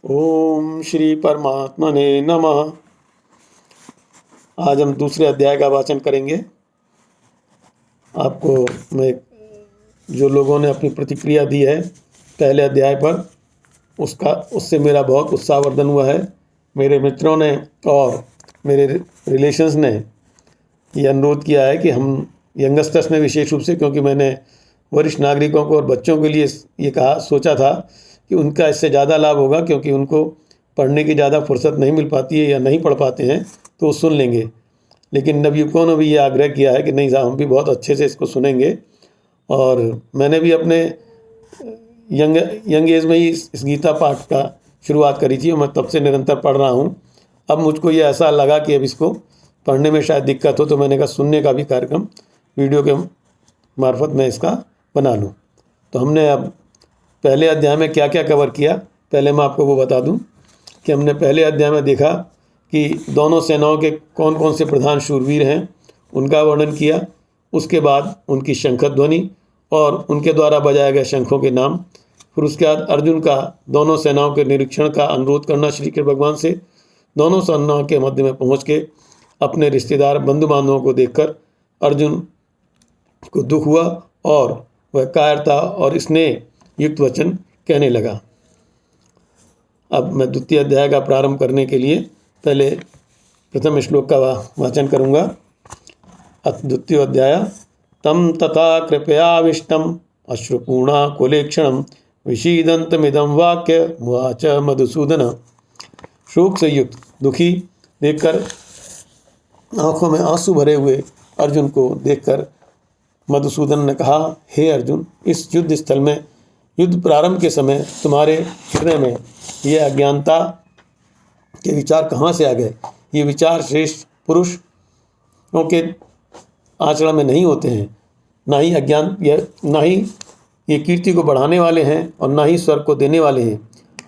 ओम श्री परमात्मने नमः। आज हम दूसरे अध्याय का वाचन करेंगे। आपको मैं जो लोगों ने अपनी प्रतिक्रिया दी है पहले अध्याय पर, उससे मेरा बहुत उत्साहवर्धन हुआ है। मेरे मित्रों ने और मेरे रिलेशंस ने ये अनुरोध किया है कि हम यंगस्टर्स में विशेष रूप से, क्योंकि मैंने वरिष्ठ नागरिकों को और बच्चों के लिए ये सोचा था कि उनका इससे ज़्यादा लाभ होगा, क्योंकि उनको पढ़ने की ज़्यादा फुर्सत नहीं मिल पाती है या नहीं पढ़ पाते हैं, तो वो सुन लेंगे। लेकिन नवयुवकों ने भी ये आग्रह किया है कि नहीं साहब, हम भी बहुत अच्छे से इसको सुनेंगे। और मैंने भी अपने यंग एज में ही इस गीता पाठ का शुरुआत करी थी और मैं तब से निरंतर पढ़ रहा हूँ। अब मुझको ये ऐसा लगा कि अब इसको पढ़ने में शायद दिक्कत हो, तो मैंने कहा सुनने का भी कार्यक्रम वीडियो के मार्फत मैं इसका बना लूँ। तो हमने अब पहले अध्याय में क्या क्या कवर किया, पहले मैं आपको वो बता दूं कि हमने पहले अध्याय में देखा कि दोनों सेनाओं के कौन कौन से प्रधान शूरवीर हैं, उनका वर्णन किया। उसके बाद उनकी शंखध्वनि और उनके द्वारा बजाए गए शंखों के नाम। फिर उसके बाद अर्जुन का दोनों सेनाओं के निरीक्षण का अनुरोध करना श्री कृष्ण भगवान से। दोनों सेनाओं के मध्य में पहुँच के अपने रिश्तेदार बंधु बांधवों को देखकर अर्जुन को दुख हुआ और वह कायरता और स्नेह युक्त वचन कहने लगा। अब मैं द्वितीय अध्याय का प्रारंभ करने के लिए पहले प्रथम श्लोक का वाचन करूँगा। द्वितीय अध्याय। तम तथा कृपयाविष्टम अश्रुपूर्णा कुलेक्षणम विषीदंतमिदं वाक्य मुवाच मधुसूदन। शोक से युक्त दुखी देखकर, आंखों में आंसू भरे हुए अर्जुन को देखकर मधुसूदन ने कहा, हे अर्जुन, इस युद्ध स्थल में युद्ध प्रारंभ के समय तुम्हारे हृदय में ये अज्ञानता के विचार कहाँ से आ गए? ये विचार श्रेष्ठ पुरुषों के आचरण में नहीं होते हैं, ना ही ये कीर्ति को बढ़ाने वाले हैं और ना ही स्वर्ग को देने वाले हैं।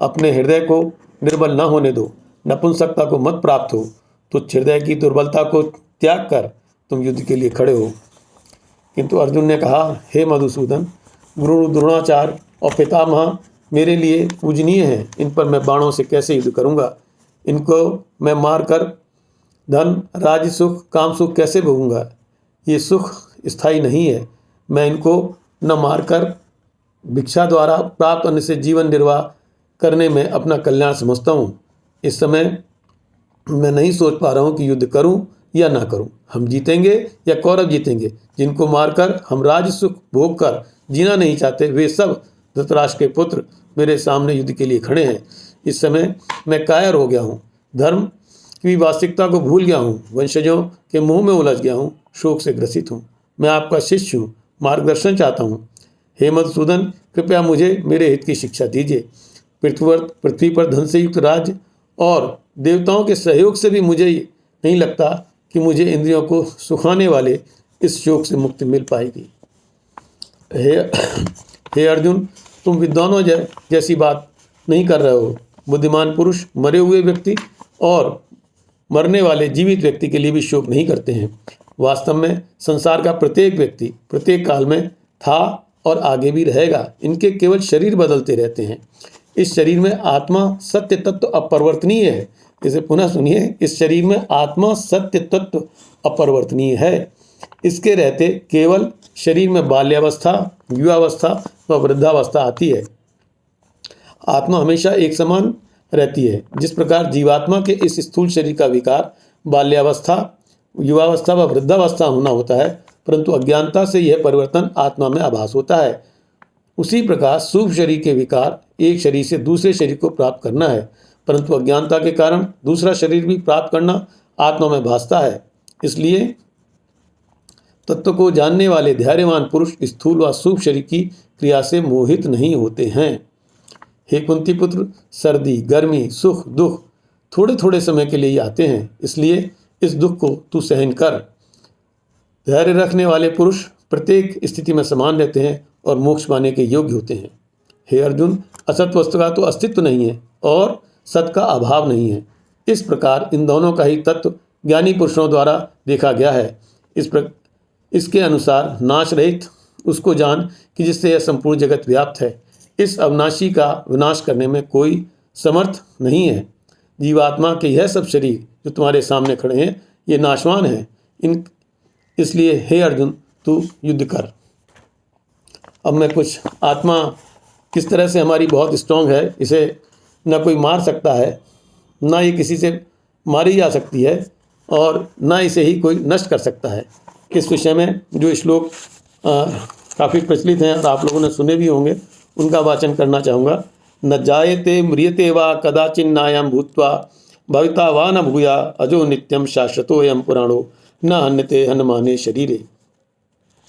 अपने हृदय को निर्बल न होने दो, नपुंसकता को मत प्राप्त हो। तुच्छ हृदय की दुर्बलता को त्याग कर तुम युद्ध के लिए खड़े हो। किंतु अर्जुन ने कहा, हे मधुसूदन, गुरु द्रोणाचार्य और पितामह मेरे लिए पूजनीय हैं। इन पर मैं बाणों से कैसे युद्ध करूंगा? इनको मैं मारकर धन, राज्य सुख, काम सुख कैसे भोगूंगा? ये सुख स्थायी नहीं है। मैं इनको न मारकर भिक्षा द्वारा प्राप्त अन्न से जीवन निर्वाह करने में अपना कल्याण समझता हूँ। इस समय मैं नहीं सोच पा रहा हूँ कि युद्ध करूँ या ना करूँ। हम जीतेंगे या कौरव जीतेंगे? जिनको मारकर हम राज सुख भोग कर जीना नहीं चाहते, वे सब धृतराष्ट्र के पुत्र मेरे सामने युद्ध के लिए खड़े हैं। इस समय मैं कायर हो गया हूँ, धर्म की वास्तविकता को भूल गया हूँ, वंशजों के मुंह में उलझ गया हूँ, शोक से ग्रसित हूँ। मैं आपका शिष्य हूँ, मार्गदर्शन चाहता हूँ। हे मधुसूदन, कृपया मुझे मेरे हित की शिक्षा दीजिए। पृथ्वी पर धन से युक्त राज्य और देवताओं के सहयोग से भी मुझे नहीं लगता कि मुझे इंद्रियों को सुखाने वाले इस शोक से मुक्ति मिल पाएगी। हे अर्जुन, तुम विद्वानों जैसी बात नहीं कर रहे हो। बुद्धिमान पुरुष मरे हुए व्यक्ति और मरने वाले जीवित व्यक्ति के लिए भी शोक नहीं करते हैं। वास्तव में संसार का प्रत्येक व्यक्ति प्रत्येक काल में था और आगे भी रहेगा। इनके केवल शरीर बदलते रहते हैं। इस शरीर में आत्मा सत्य तत्व अपरिवर्तनीय है। इसे पुनः सुनिए, इस शरीर में आत्मा सत्य तत्व अपरिवर्तनीय है। इसके रहते केवल शरीर में बाल्यावस्था, युवावस्था व वृद्धावस्था आती है। आत्मा हमेशा एक समान रहती है। जिस प्रकार जीवात्मा के इस स्थूल शरीर का विकार बाल्यावस्था, युवावस्था व वृद्धावस्था होना होता है, परंतु अज्ञानता से यह परिवर्तन आत्मा में आभास होता है। उसी प्रकार सूक्ष्म शरीर के विकार एक शरीर से दूसरे शरीर को प्राप्त करना है, परंतु अज्ञानता के कारण दूसरा शरीर भी प्राप्त करना आत्मा में भासता है। इसलिए तत्व को जानने वाले धैर्यवान पुरुष स्थूल व सूक्ष्म शरीर की क्रिया से मोहित नहीं होते हैं। हे कुंती पुत्र, सर्दी, गर्मी, सुख, दुख थोड़े थोड़े समय के लिए ही आते हैं, इसलिए इस दुख को तू सहन कर। धैर्य रखने वाले पुरुष प्रत्येक स्थिति में समान रहते हैं और मोक्ष पाने के योग्य होते हैं। हे अर्जुन, असत वस्तु का तो अस्तित्व नहीं है और सत का अभाव नहीं है। इस प्रकार इन दोनों का ही तत्व ज्ञानी पुरुषों द्वारा देखा गया है। इसके अनुसार नाश रहित उसको जान कि जिससे यह संपूर्ण जगत व्याप्त है। इस अविनाशी का विनाश करने में कोई समर्थ नहीं है। जीवात्मा के यह सब शरीर जो तुम्हारे सामने खड़े हैं ये नाशवान हैं। इसलिए हे अर्जुन तू युद्ध कर। अब मैं कुछ आत्मा किस तरह से हमारी बहुत स्ट्रांग है, इसे न कोई मार सकता है, ना ये किसी से मारी जा सकती है और ना इसे ही कोई नष्ट कर सकता है। इस विषय में जो श्लोक काफ़ी प्रचलित हैं और आप लोगों ने सुने भी होंगे, उनका वाचन करना चाहूँगा। न जायते म्रियते वा कदाचिन्नायं भूत्वा भविता वा न भूया अजो नित्यम शाश्वतोऽयं पुराणो न हन्यते हन्यमाने शरीरे।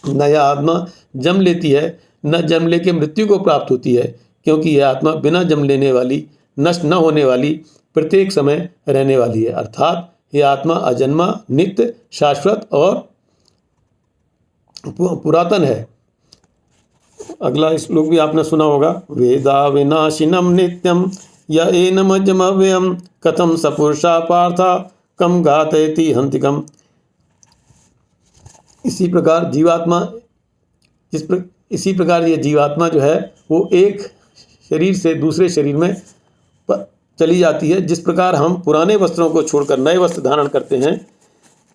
न यह आत्मा जन्म लेती है न जन्म लेके मृत्यु को प्राप्त होती है, क्योंकि यह आत्मा बिना जन्म लेने वाली, नष्ट न होने वाली, प्रत्येक समय रहने वाली है। अर्थात यह आत्मा अजन्मा, नित्य, शाश्वत और पुरातन है। अगला श्लोक भी आपने सुना होगा। वेदा विनाशिनम नित्यम य एनमजमव्ययम कथम सपुरुषा पार्था कम घातयति हंतिकम। इसी प्रकार ये जीवात्मा जो है वो एक शरीर से दूसरे शरीर में चली जाती है। जिस प्रकार हम पुराने वस्त्रों को छोड़कर नए वस्त्र धारण करते हैं,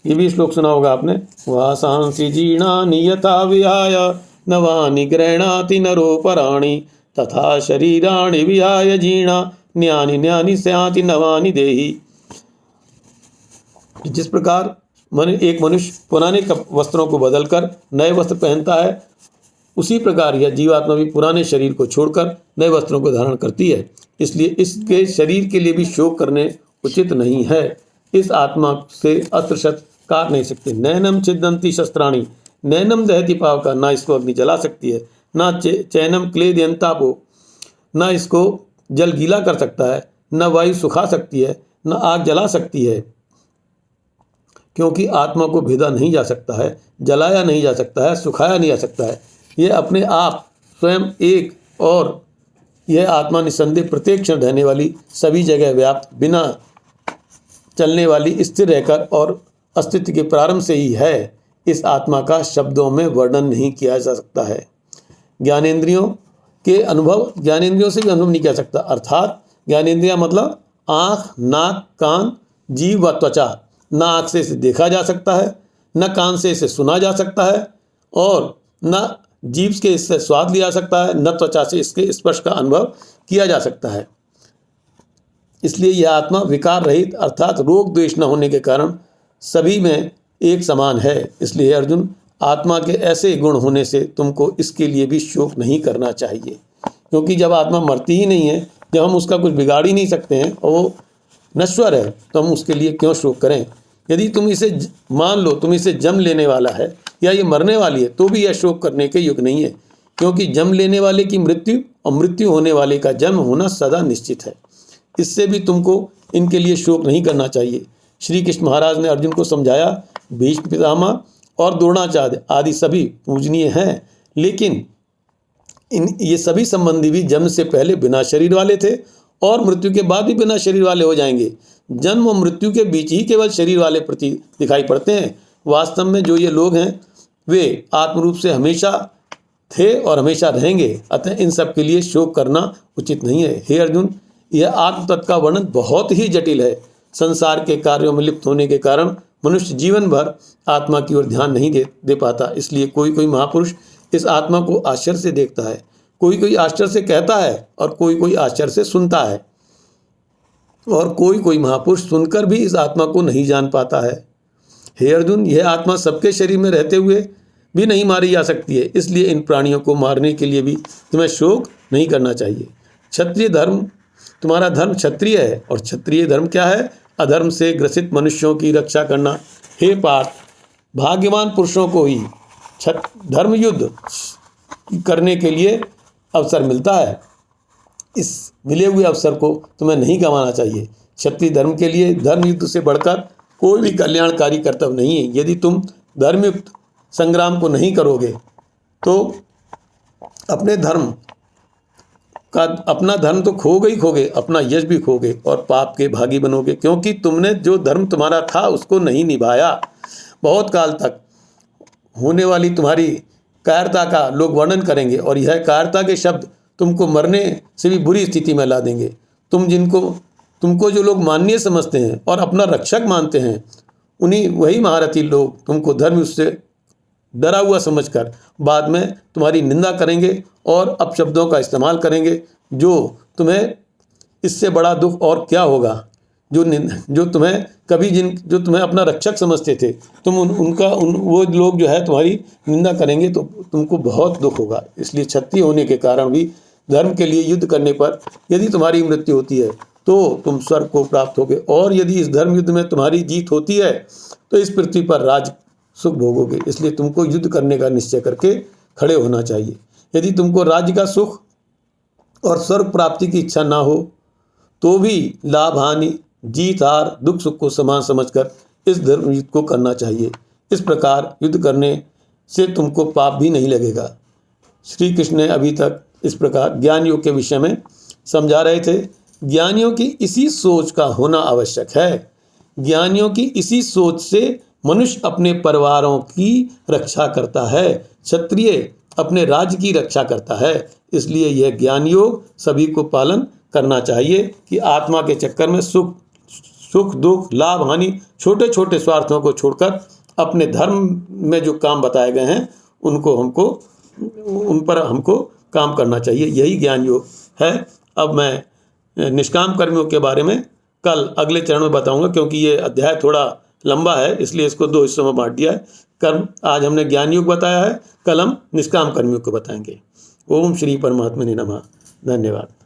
ये भी श्लोक सुना होगा आपने। वासांसि जीर्णानि यथा विहाय नवानि गृह्णाति नरो पराणि तथा शरीराणि विहाय जीर्णा न्यानि न्यानि स्याति नवानि देहि। जिस प्रकार एक मनुष्य पुराने वस्त्रों को बदलकर नए वस्त्र पहनता है, उसी प्रकार यह जीवात्मा भी पुराने शरीर को छोड़कर नए वस्त्रों को धारण करती है। इसलिए इसके शरीर के लिए भी शोक करने उचित नहीं है। इस आत्मा से अस्त्र शस्त्र काट नहीं सकते। नैनम छिदंती शस्त्राणी नैनम दहति पावका। ना इसको अग्नि जला सकती है, ना चैनम क्लेदयंतापो, ना इसको जल गीला कर सकता है, न वायु सुखा सकती है, न आग जला सकती है। क्योंकि आत्मा को भेदा नहीं जा सकता है, जलाया नहीं जा सकता है, सुखाया नहीं जा सकता है। यह अपने आप स्वयं एक, और यह आत्मा निसंदेह प्रत्येक क्षण रहने वाली, सभी जगह व्याप्त, बिना चलने वाली, स्थिर रहकर और अस्तित्व के प्रारंभ से ही है। इस आत्मा का शब्दों में वर्णन नहीं किया जा सकता है। ज्ञानेंद्रियों से भी अनुभव नहीं किया सकता। अर्थात ज्ञानेंद्रिया मतलब आँख, नाक, कान, जीभ व त्वचा। न आँख से इसे देखा जा सकता है, न कान से इसे सुना जा सकता है, और न जीभ के इससे स्वाद लिया जा सकता है, न त्वचा से इसके स्पर्श का अनुभव किया जा सकता है। इसलिए यह आत्मा विकार रहित अर्थात रोग द्वेष न होने के कारण सभी में एक समान है। इसलिए अर्जुन, आत्मा के ऐसे गुण होने से तुमको इसके लिए भी शोक नहीं करना चाहिए। क्योंकि जब आत्मा मरती ही नहीं है, जब हम उसका कुछ बिगाड़ ही नहीं सकते हैं और वो नश्वर है, तो हम उसके लिए क्यों शोक करें। यदि तुम इसे मान लो तुम इसे जन्म लेने वाला है या ये मरने वाली है, तो भी यह शोक करने के युग नहीं है। क्योंकि जन्म लेने वाले की मृत्यु और मृत्यु होने वाले का जन्म होना सदा निश्चित है। इससे भी तुमको इनके लिए शोक नहीं करना चाहिए। श्री कृष्ण महाराज ने अर्जुन को समझाया, भीष्म पितामह और द्रोणाचार्य आदि सभी पूजनीय हैं, लेकिन ये सभी संबंधी भी जन्म से पहले बिना शरीर वाले थे और मृत्यु के बाद भी बिना शरीर वाले हो जाएंगे। जन्म और मृत्यु के बीच ही केवल शरीर वाले प्रति दिखाई पड़ते हैं। वास्तव में जो ये लोग हैं वे आत्मरूप से हमेशा थे और हमेशा रहेंगे। अतः इन सब के लिए शोक करना उचित नहीं है। हे अर्जुन, यह आत्म तत्व का वर्णन बहुत ही जटिल है। संसार के कार्यों में लिप्त होने के कारण मनुष्य जीवन भर आत्मा की ओर ध्यान नहीं दे पाता। इसलिए कोई कोई महापुरुष इस आत्मा को आश्चर्य से देखता है, कोई कोई आश्चर्य से कहता है और कोई कोई आश्चर्य से सुनता है, और कोई कोई महापुरुष सुनकर भी इस आत्मा को नहीं जान पाता है। हे अर्जुन, यह आत्मा सबके शरीर में रहते हुए भी नहीं मारी जा सकती है। इसलिए इन प्राणियों को मारने के लिए भी तुम्हें शोक नहीं करना चाहिए। क्षत्रिय धर्म, तुम्हारा धर्म क्षत्रिय है, और क्षत्रिय धर्म क्या है? अधर्म से ग्रसित मनुष्यों की रक्षा करना। हे पार्थ, भाग्यवान पुरुषों को ही धर्म युद्ध करने के लिए अवसर मिलता है। इस मिले हुए अवसर को तुम्हें नहीं गंवाना चाहिए। क्षत्रिय धर्म के लिए धर्म युद्ध से बढ़कर कोई भी कल्याणकारी कर्तव्य नहीं है। यदि तुम धर्मयुक्त संग्राम को नहीं करोगे तो अपना धर्म तो खोगे, अपना यश भी खोगे और पाप के भागी बनोगे। क्योंकि तुमने जो धर्म तुम्हारा था उसको नहीं निभाया। बहुत काल तक होने वाली तुम्हारी कायरता का लोग वर्णन करेंगे, और यह कायरता के शब्द तुमको मरने से भी बुरी स्थिति में ला देंगे। तुमको जो लोग माननीय समझते हैं और अपना रक्षक मानते हैं, उन्हीं वही महारथी लोग तुमको धर्म उससे डरा हुआ समझकर बाद में तुम्हारी निंदा करेंगे और अपशब्दों का इस्तेमाल करेंगे, जो तुम्हें इससे बड़ा दुख और क्या होगा। जो तुम्हें अपना रक्षक समझते थे, वो लोग जो है तुम्हारी निंदा करेंगे तो तुमको बहुत दुख होगा। इसलिए क्षत्रिय होने के कारण भी धर्म के लिए युद्ध करने पर यदि तुम्हारी मृत्यु होती है तो तुम स्वर्ग को प्राप्त होगे, और यदि इस धर्म युद्ध में तुम्हारी जीत होती है तो इस पृथ्वी पर राज सुख भोगोगे। इसलिए तुमको युद्ध करने का निश्चय करके खड़े होना चाहिए। यदि तुमको राज्य का सुख और स्वर्ग प्राप्ति की इच्छा ना हो तो भी लाभ हानि, जीत हार, दुख सुख को समान समझकर इस धर्म युद्ध को करना चाहिए। इस प्रकार युद्ध करने से तुमको पाप भी नहीं लगेगा। श्री कृष्ण ने अभी तक इस प्रकार ज्ञान योग के विषय में समझा रहे थे। ज्ञानियों की इसी सोच का होना आवश्यक है। ज्ञानियों की इसी सोच से मनुष्य अपने परिवारों की रक्षा करता है, क्षत्रिय अपने राज्य की रक्षा करता है। इसलिए यह ज्ञान योग सभी को पालन करना चाहिए कि आत्मा के चक्कर में सुख दुख, लाभ हानि, छोटे छोटे स्वार्थों को छोड़कर अपने धर्म में जो काम बताए गए हैं उन पर हमको काम करना चाहिए। यही ज्ञान योग है। अब मैं निष्काम कर्मियों के बारे में कल अगले चरण में बताऊंगा, क्योंकि ये अध्याय थोड़ा लंबा है, इसलिए इसको 2 हिस्सों में बांट दिया है। कर्म आज हमने ज्ञान योग बताया है, कल हम निष्काम कर्मियों को बताएंगे। ओम श्री परमात्मा ने नमः। धन्यवाद।